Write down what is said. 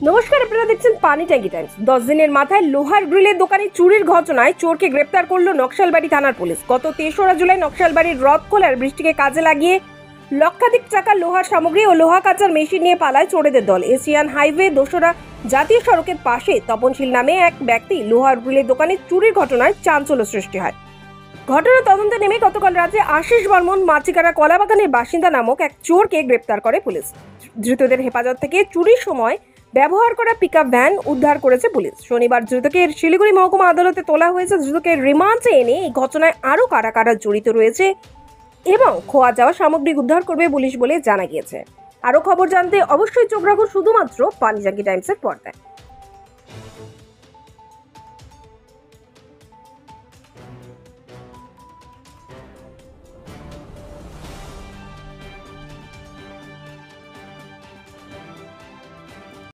নমস্কার, আপনারা দেখছেন পানি ট্যাঙ্কি টাইমস। 10 দিনের মাথায় লোহার গ্রিলের দোকানে চুরির ঘটনায় চোরকে গ্রেপ্তার করলো নকশালবাড়ি থানার পুলিশ। গত 3রা জুলাই নকশালবাড়ির রথ খোলার বৃষ্টিকে কাজে লাগিয়ে লক্ষাধিক টাকার লোহার সামগ্রী ও লোহা কাচার মেশিন নিয়ে পালায় চোরেদের দল। এশিয়ান হাইওয়ে 2রা জাতীয় সড়কের পাশে তপনশীল নামে এক ব্যক্তি লোহার গ্রিলের দোকানে চুরির ঘটনায় চাঞ্চল্য সৃষ্টি হয়। ঘটনা তদন্তে নেমে গতকাল রাতে আশিস বর্মন মাটিকারা কলাবাগানের বাসিন্দা নামক এক চোরকে গ্রেপ্তার করে পুলিশ। ধৃতদের হেফাজত থেকে চুরির সময় ব্যবহার করা পিকআপ ভ্যান উদ্ধার করেছে পুলিশ। শনিবার ধৃতকে শিলিগুড়ি মহকুমা আদালতে তোলা হয়েছে। ধৃতকে রিমান্ডে এনে এই ঘটনায় আরও কারা কারা জড়িত রয়েছে এবং খোয়া যাওয়া সামগ্রী উদ্ধার করবে পুলিশ বলে জানা গিয়েছে। আরও খবর জানতে অবশ্যই চোখ রাখুন শুধুমাত্র পানি ট্যাঙ্কি টাইমসের পর্দায়।